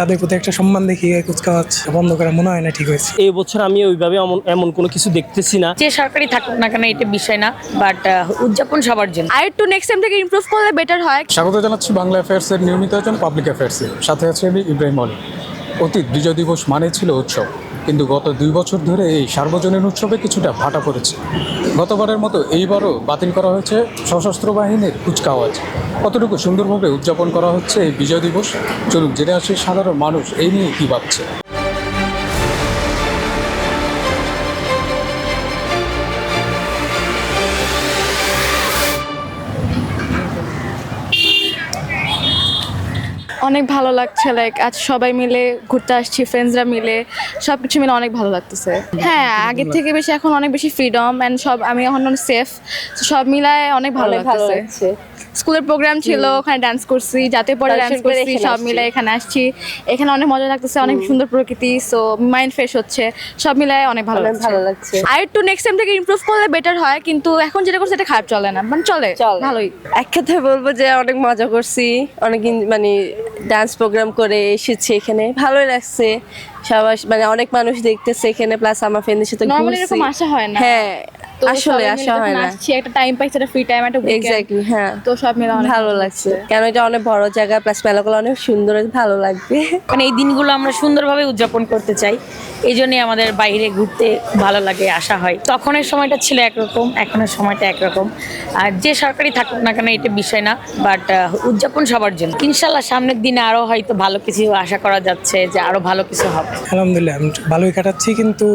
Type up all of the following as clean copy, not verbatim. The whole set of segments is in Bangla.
তাদের প্রতি একটা সম্মান দেখিয়ে কুচকাওয়াজ বন্ধ করা মনে হয় না ঠিক হয়েছে। এই বছর আমি ওইভাবে এমন কোনো কিছু দেখতেছি না। যে সরকারি থাকুক না কেন এটা বিষয় না, বাট উদযাপন সবার জন্য। আর একটু নেক্সট টাইম থেকে ইমপ্রুভ করলে বেটার হয়। স্বাগত জানাচ্ছি বাংলা অ্যাফেয়ার্সের নিয়মিত আয়োজন পাবলিক অ্যাফেয়ার্সে। সাথে আছে আমি ইব্রাহিম আলী। অতীত বিজয় দিবস মানে ছিল উৎসব, কিন্তু গত 2 বছর ধরে এই সার্বজনীন উৎসবে কিছুটা ভাটা পড়েছে। গতবারের মতো এইবারও বাতিল করা হয়েছে সশস্ত্র বাহিনীর কুচকাওয়াজ। কতটুকু সুন্দরভাবে উদযাপন করা হচ্ছে এই বিজয় দিবস, চলুন জেনে আসি সাধারণ মানুষ এই নিয়ে কী ভাবছে। অনেক ভালো লাগছে, লাইক আজ সবাই মিলে ঘুরতে আসছি, ফ্রেন্ডসরা মিলে সব কিছু মিলে অনেক ভালো লাগতেছে। হ্যাঁ, আগের থেকে বেশি এখন অনেক বেশি ফ্রিডম অ্যান্ড সব আমি এখন অনেক সেফ, সব মিলায় অনেক ভালো লাগতেছে। স্কুলের প্রোগ্রাম ছিল, ওখানে ডান্স করছি, জাতীয় পর্যায়ে ডান্স করছি, সব মিলে এখানে আসছি। এখানে অনেক মজা লাগতেছে, অনেক সুন্দর প্রকৃতি, সো মাইন্ড ফ্রেশ হচ্ছে, সব মিলায় অনেক ভালো লাগছে। আর একটু নেক্সট টাইম থেকে ইমপ্রুভ করলে বেটার হয়, কিন্তু এখন যেটা করছে এটা খারাপ চলে না, মানে চলে ভালোই। এক কথায় বলবো যে অনেক মজা করছি, অনেক মানে ডান্স প্রোগ্রাম করে এসেছি, এখানে ভালোই লাগছে। সবাই মানে অনেক মানুষ দেখতেছে এখানে, প্লাস আমার ফ্রেন্ডদের সাথে নরমালি এরকম আসা হয় না। হ্যাঁ, আসলে আসা হয় না। আসছি একটা টাইম পাইছি, একটা ফ্রি টাইম, একটা এক্স্যাক্টলি। হ্যাঁ, তো সব মিলে অনেক ভালো লাগছে, কেন এটা অনেক বড় জায়গা, প্লাস মেলাগুলো অনেক সুন্দর, ভালো লাগবে। মানে এই দিনগুলো আমরা সুন্দরভাবে উদযাপন করতে চাই, এই জন্যই আমাদের বাইরে ঘুরতে ভালো লাগে, আসা হয়। তখনের সময়টা ছিল একরকম, এখনের সময়টা একরকম। আর যে সরকারি থাকুক না কেন এটা বিষয় না, বাট উদযাপন সবার জন্য। ইনশাল্লাহ সামনের দিনে আরো হয়তো ভালো কিছু আশা করা যাচ্ছে, যে আরো ভালো কিছু হবে। আলহামদুলিল্লাহ আমি ভালোই কাটাচ্ছি, কিন্তু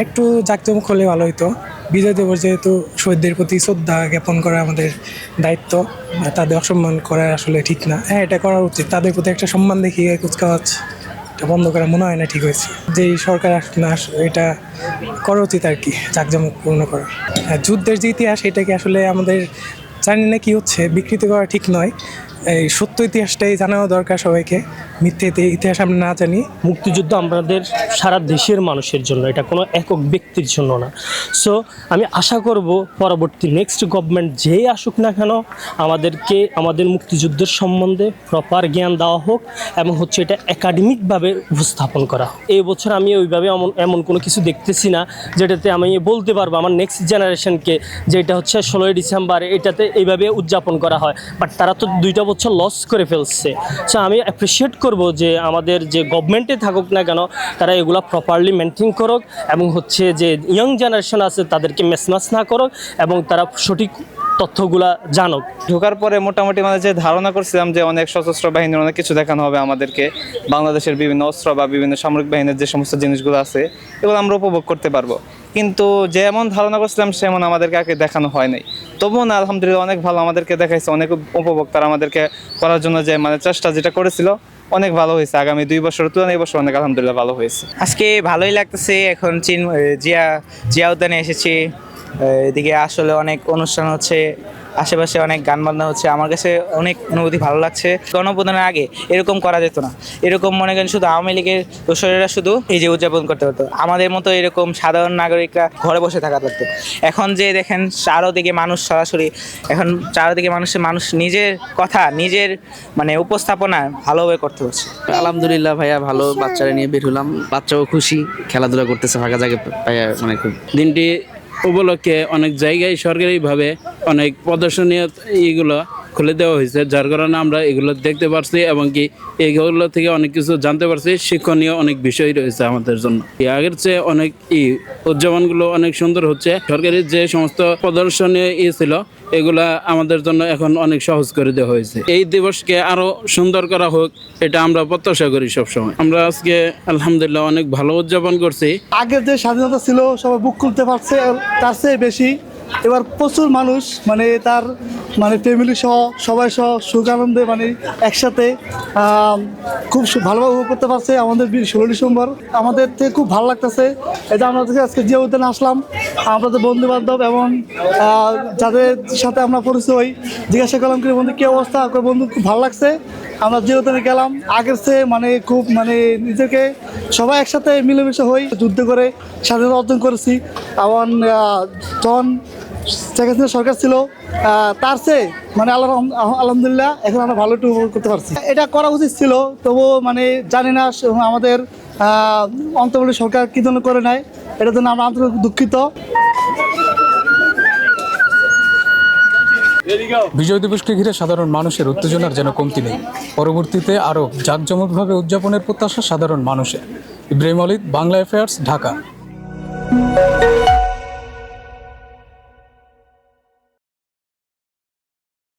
একটু জাঁকজমক হলে ভালো হতো। বিজয় দিবস যেহেতু শহীদদের প্রতি শ্রদ্ধা জ্ঞাপন করা আমাদের দায়িত্ব, তাদের অসম্মান করা আসলে ঠিক না। হ্যাঁ, এটা করা উচিত, তাদের প্রতি একটা সম্মান দেখিয়ে কুচকাওয়াজ বন্ধ করা মনে হয় না ঠিক হয়েছে। যেই সরকার আসুক না এটা করা উচিত আর কি, জাঁকজমকপূর্ণ করা। যুদ্ধের যে ইতিহাস এটাকে আসলে আমাদের জানি না কি হচ্ছে, বিকৃতি করা ঠিক নয়। এই সত্য ইতিহাসটাই জানানো দরকার সবাইকে, মিথ্যে ইতিহাস আমরা না জানি। মুক্তিযুদ্ধ আমাদের সারা দেশের মানুষের জন্য, এটা কোনো একক ব্যক্তির জন্য না। সো আমি আশা করব পরবর্তী নেক্সট গভর্নমেন্ট যেই আসুক না কেন আমাদেরকে আমাদের মুক্তিযুদ্ধের সম্বন্ধে প্রপার জ্ঞান দেওয়া হোক, এবং হচ্ছে এটা একাডেমিকভাবে উপস্থাপন করা হোক। এই বছর আমি ওইভাবে এমন কোনো কিছু দেখতেছি না যেটাতে আমি বলতে পারবো আমার নেক্সট জেনারেশনকে যে এটা হচ্ছে 16ই ডিসেম্বর এটাতে এইভাবে উদযাপন করা হয়। বাট তারা তো 2টা বছর লস করে ফেলছে। সো আমি অ্যাপ্রিসিয়েট করব যে আমাদের যে গভর্নমেন্টে থাকুক না কেন তারা এগুলো প্রপারলি মেনটেন করুক, এবং হচ্ছে যে ইয়াং জেনারেশন আছে তাদেরকে মেসমাস না করুক, এবং তারা সঠিক তথ্যগুলা জানুক। ঢোকার পরে মোটামুটি মানে যে ধারণা করছিলাম যে অনেক সশস্ত্র বাহিনীর অনেক কিছু দেখানো হবে আমাদেরকে, বাংলাদেশের বিভিন্ন অস্ত্র বা বিভিন্ন সামরিক বাহিনীর যে সমস্ত জিনিসগুলো আছে এগুলো আমরা উপভোগ করতে পারবো, কিন্তু যেমন ধারণা করছিলাম সেমন আমাদেরকে আগে দেখানো হয় নাই। তবুও না, আলহামদুলিল্লাহ অনেক ভালো আমাদেরকে দেখাইছে, অনেক উপভোগ তারা আমাদেরকে করার জন্য যে মানে চেষ্টা যেটা করেছিল অনেক ভালো হয়েছে। আগামী 2 বছর তুলনায় এই বছর অনেক আলহামদুলিল্লাহ ভালো হয়েছে। আজকে ভালোই লাগতেছে। এখন জিয়া উদ্যানে এসেছি, এদিকে আসলে অনেক অনুষ্ঠান হচ্ছে, আশেপাশে অনেক গান বাজনা হচ্ছে, আমার কাছে অনেক অনুভূতি ভালো লাগছে। গণঅভ্যুত্থানের আগে এরকম করা যেত না, এরকম মনে করেন শুধু আওয়ামী লীগের দোসরেরা শুধু এই যে উদযাপন করতে হতো, আমাদের মতো এরকম সাধারণ নাগরিকরা ঘরে বসে থাকা থাকতো। এখন যে দেখেন চারোদিকে মানুষ সরাসরি, এখন চারোদিকে মানুষ নিজের কথা নিজের মানে উপস্থাপনা ভালোভাবে করতে পারছে। আলহামদুলিল্লাহ ভাইয়া, ভালো বাচ্চারা নিয়ে বের হলাম, বাচ্চাও খুশি, খেলাধুলা করতেছে ফাঁকা জায়গায় ভাইয়া, মানে খুব দিনটি উপলক্ষে অনেক জায়গায় সরকারিভাবে অনেক প্রদর্শনী এইগুলো খুলে দেওয়া হয়েছে, যার কারণে আমরা এগুলো দেখতে পারছি এবং কি এইগুলো থেকে অনেক কিছু জানতে পারছি। শিক্ষণীয় অনেক বিষয় রয়েছে আমাদের জন্য। আগের চেয়ে অনেক উদযাপনগুলো অনেক সুন্দর হচ্ছে। সরকারি যে সমস্ত প্রদর্শনী ছিল এগুলা আমাদের জন্য এখন অনেক সহজ করে দেওয়া হয়েছে। এই দিবসকে আরো সুন্দর করা হোক, এটা আমরা প্রত্যাশা করি সবসময়। আমরা আজকে আলহামদুলিল্লাহ অনেক ভালো উদযাপন করছি। আগের যে স্বাধীনতা ছিল সবাই বুক খুলতে পারছে, তার চেয়ে বেশি এবার প্রচুর মানুষ মানে তার মানে ফ্যামিলি সহ সবাই সহ সুখ আনন্দে মানে একসাথে খুব ভালোভাবে উপভোগ করতে পারছে। আমাদের 16 ডিসেম্বর আমাদের থেকে খুব ভালো লাগতেছে। এটা আমরা আজকে জিয়া উদ্যানে আসলাম, আমাদের বন্ধু বান্ধব এবং যাদের সাথে আমরা পরিচয় জিজ্ঞাসা করলাম কি বন্ধু কী অবস্থা, বন্ধু খুব ভালো লাগছে। আমরা জিয়া উদ্যানে গেলাম, আগের চেয়ে মানে খুব মানে নিজেকে সবাই একসাথে মিলেমিশে হই, যুদ্ধ করে স্বাধীনতা অর্জন করেছি। এবং তখন শেখ হাসিনা সরকার ছিল তার চেয়ে মানে আলহামদুলিল্লাহ এখন আমরা ভালো একটু উপভোগ করতে পারছি। এটা করা উচিত ছিল, তবুও মানে জানি না আমাদের অন্তর্বর্তী সরকার কী জন্য করে নাই, এটার জন্য আমরা আন্তরিক দুঃখিত। বিজয় দিবসকে ঘিরে সাধারণ মানুষের উত্তেজনার যেন কমতি নেই। পরবর্তীতে আরও জাঁকজমকভাবে উদযাপনের প্রত্যাশা সাধারণ মানুষের। ইব্রাহিম অলিদ, বাংলা অ্যাফেয়ার্স, ঢাকা।